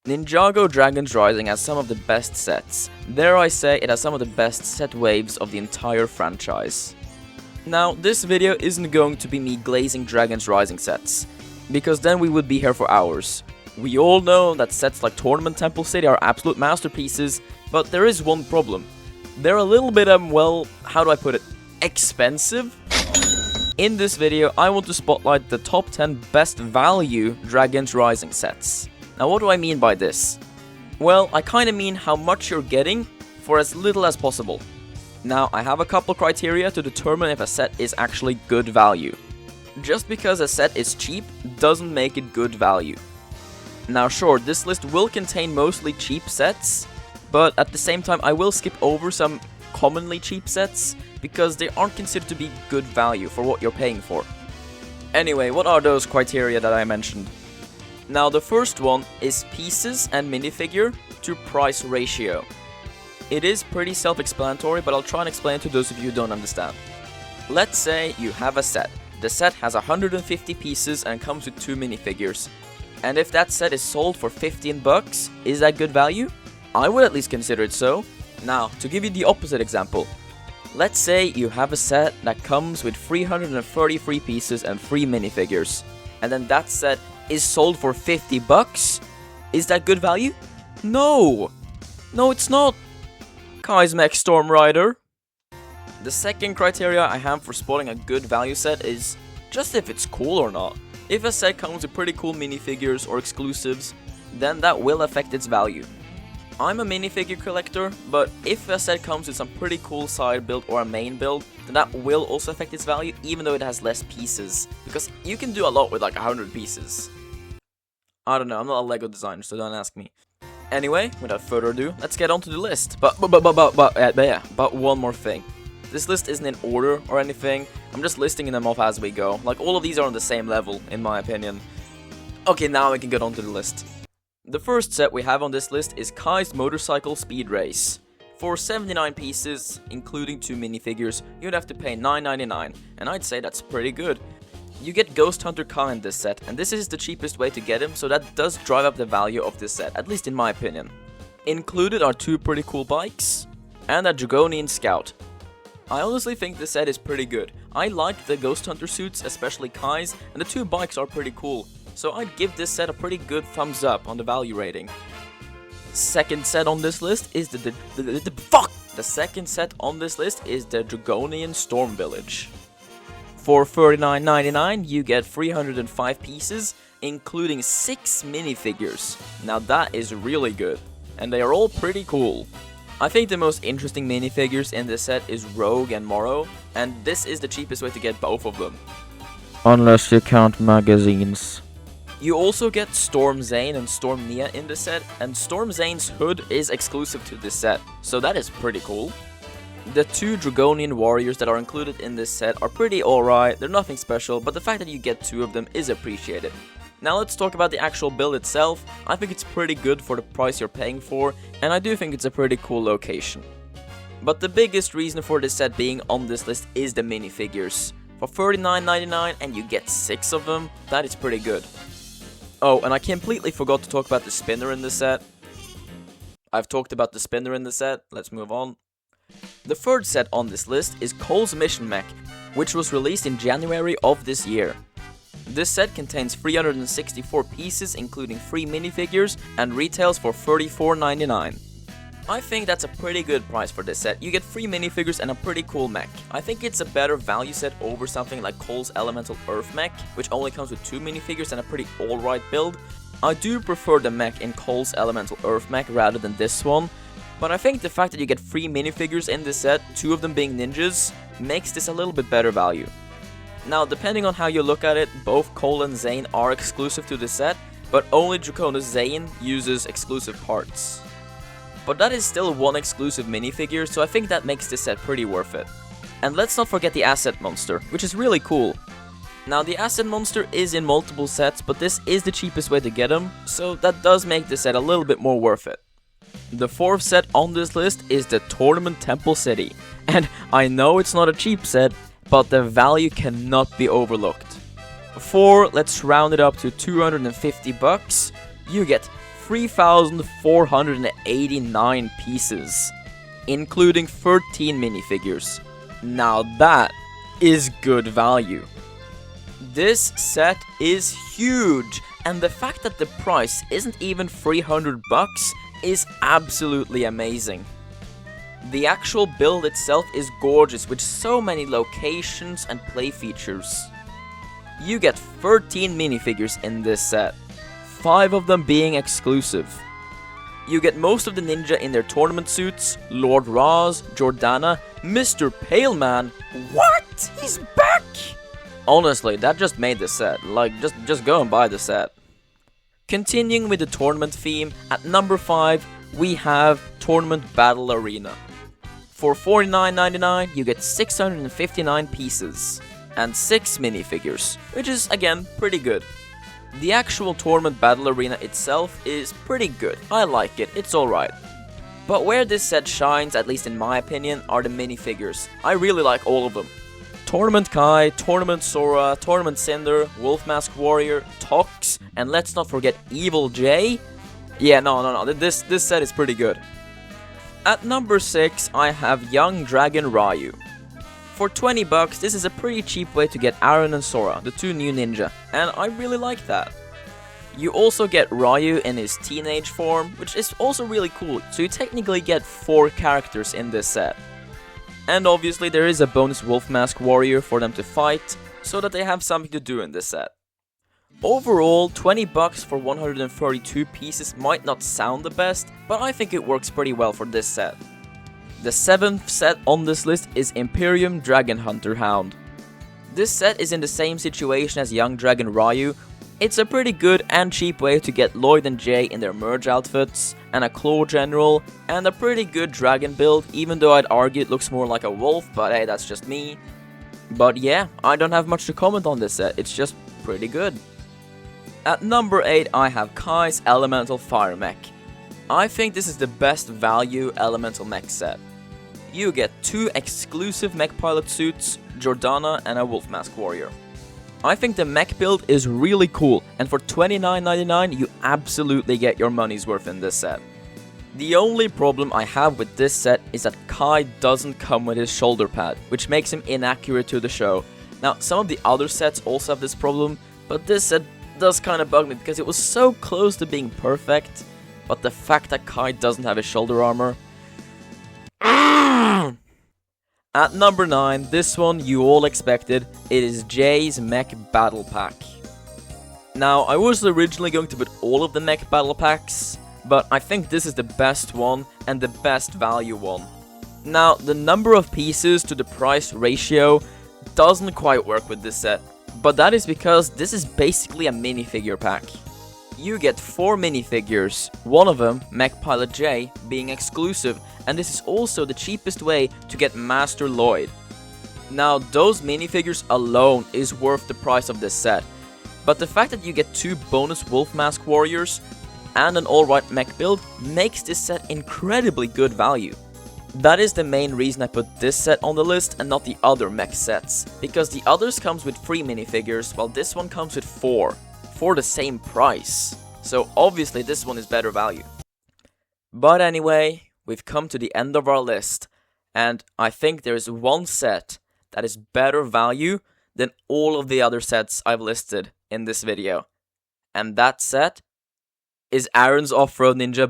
Ninjago Dragon's Rising has some of the best sets. Dare I say, it has some of the best set waves of the entire franchise. Now, this video isn't going to be me glazing Dragon's Rising sets, because then we would be here for hours. We all know that sets like Tournament Temple City are absolute masterpieces, but there is one problem. They're a little bit, well, how do I put it, expensive? In this video, I want to spotlight the top 10 best value Dragon's Rising sets. Now, what do I mean by this? Well, I kinda mean how much you're getting for as little as possible. Now, I have a couple criteria to determine if a set is actually good value. Just because a set is cheap doesn't make it good value. Now sure, this list will contain mostly cheap sets, but at the same time I will skip over some commonly cheap sets because they aren't considered to be good value for what you're paying for. Anyway, what are those criteria that I mentioned? Now the first one is pieces and minifigure to price ratio. It is pretty self-explanatory, but I'll try and explain to those of you who don't understand. Let's say you have a set. The set has 150 pieces and comes with 2 minifigures. And if that set is sold for 15 bucks, is that good value? I would at least consider it so. Now, to give you the opposite example. Let's say you have a set that comes with 333 pieces and 3 minifigures. And then that set is sold for 50 bucks? Is that good value? No! No, it's not! Kai's Mech Storm Rider. The second criteria I have for spotting a good value set is just if it's cool or not. If a set comes with pretty cool minifigures or exclusives, then that will affect its value. I'm a minifigure collector, but if a set comes with some pretty cool side build or a main build, then that will also affect its value even though it has less pieces. Because you can do a lot with like 100 pieces. I don't know, I'm not a Lego designer, so don't ask me. Anyway, without further ado, let's get onto the list. But one more thing. This list isn't in order or anything, I'm just listing them off as we go. Like, all of these are on the same level, in my opinion. Okay, now we can get onto the list. The first set we have on this list is Kai's Motorcycle Speed Race. For 79 pieces, including 2 minifigures, you'd have to pay $9.99, and I'd say that's pretty good. You get Ghost Hunter Kai in this set, and this is the cheapest way to get him, so that does drive up the value of this set, at least in my opinion. Included are 2 pretty cool bikes, and a Dragonian Scout. I honestly think this set is pretty good. I like the Ghost Hunter suits, especially Kai's, and the 2 bikes are pretty cool, so I'd give this set a pretty good thumbs up on the value rating. Second set on this list is the second set on this list is the Dragonian Storm Village. For $39.99, you get 305 pieces, including 6 minifigures. Now that is really good, and they are all pretty cool. I think the most interesting minifigures in this set is Rogue and Morrow, and this is the cheapest way to get both of them. Unless you count magazines. You also get Storm Zane and Storm Nia in this set, and Storm Zane's hood is exclusive to this set, so that is pretty cool. The 2 Dragonian warriors that are included in this set are pretty alright, they're nothing special, but the fact that you get 2 of them is appreciated. Now let's talk about the actual build itself. I think it's pretty good for the price you're paying for, and I do think it's a pretty cool location. But the biggest reason for this set being on this list is the minifigures. For $39.99 and you get 6 of them, that is pretty good. Oh, and I completely forgot to talk about the spinner in this set. I've talked about the spinner in the set, let's move on. The third set on this list is Cole's Mission Mech, which was released in January of this year. This set contains 364 pieces, including 3 minifigures, and retails for $34.99. I think that's a pretty good price for this set. You get 3 minifigures and a pretty cool mech. I think it's a better value set over something like Cole's Elemental Earth Mech, which only comes with 2 minifigures and a pretty alright build. I do prefer the mech in Cole's Elemental Earth Mech rather than this one, but I think the fact that you get 3 minifigures in this set, 2 of them being ninjas, makes this a little bit better value. Now, depending on how you look at it, both Cole and Zane are exclusive to this set, but only Draconis Zane uses exclusive parts. But that is still 1 exclusive minifigure, so I think that makes this set pretty worth it. And let's not forget the Asset Monster, which is really cool. Now, the Asset Monster is in multiple sets, but this is the cheapest way to get him, so that does make this set a little bit more worth it. The fourth set on this list is the Tournament Temple City, and I know it's not a cheap set, but the value cannot be overlooked. For, let's round it up to 250 bucks, you get 3,489 pieces, including 13 minifigures. Now that is good value. This set is huge, and the fact that the price isn't even 300 bucks is absolutely amazing. The actual build itself is gorgeous with so many locations and play features. You get 13 minifigures in this set, 5 of them being exclusive. You get most of the ninja in their tournament suits, Lord Raz, Jordana, Mr. Paleman. What? He's back! Honestly, that just made the set. Like, just go and buy the set. Continuing with the tournament theme, at number 5, we have Tournament Battle Arena. For $49.99, you get 659 pieces and 6 minifigures, which is, again, pretty good. The actual Tournament Battle Arena itself is pretty good. I like it, it's alright. But where this set shines, at least in my opinion, are the minifigures. I really like all of them. Tournament Kai, Tournament Sora, Tournament Cinder, Wolf Mask Warrior, Tox, and let's not forget Evil J. Yeah, no, this set is pretty good. At number 6, I have Young Dragon Ryu. For 20 bucks, this is a pretty cheap way to get Arin and Sora, the 2 new ninja, and I really like that. You also get Ryu in his teenage form, which is also really cool, so you technically get 4 characters in this set. And obviously there is a bonus Wolf Mask Warrior for them to fight, so that they have something to do in this set. Overall, 20 bucks for 132 pieces might not sound the best, but I think it works pretty well for this set. The 7th set on this list is Imperium Dragon Hunter Hound. This set is in the same situation as Young Dragon Ryu. It's a pretty good and cheap way to get Lloyd and Jay in their merge outfits, and a Claw General, and a pretty good dragon build, even though I'd argue it looks more like a wolf, but hey, that's just me. But yeah, I don't have much to comment on this set, it's just pretty good. At number 8, I have Kai's Elemental Fire Mech. I think this is the best value Elemental Mech set. You get 2 exclusive mech pilot suits, Jordana and a Wolf Mask Warrior. I think the mech build is really cool, and for $29.99 you absolutely get your money's worth in this set. The only problem I have with this set is that Kai doesn't come with his shoulder pad, which makes him inaccurate to the show. Now, some of the other sets also have this problem, but this set does kind of bug me because it was so close to being perfect, but the fact that Kai doesn't have his shoulder armor. At number 9, this one you all expected, it is Jay's Mech Battle Pack. Now, I was originally going to put all of the Mech Battle Packs, but I think this is the best one and the best value one. Now, the number of pieces to the price ratio doesn't quite work with this set, but that is because this is basically a minifigure pack. You get 4 minifigures, one of them, Mech Pilot J, being exclusive, and this is also the cheapest way to get Master Lloyd. Now, those minifigures alone is worth the price of this set, but the fact that you get 2 bonus Wolf Mask Warriors and an alright mech build makes this set incredibly good value. That is the main reason I put this set on the list and not the other mech sets, because the others comes with 3 minifigures while this one comes with 4. For the same price. So obviously this one is better value. But anyway, we've come to the end of our list, and I think there is one set that is better value than all of the other sets I've listed in this video. And that set is Arin's Off-Road Ninja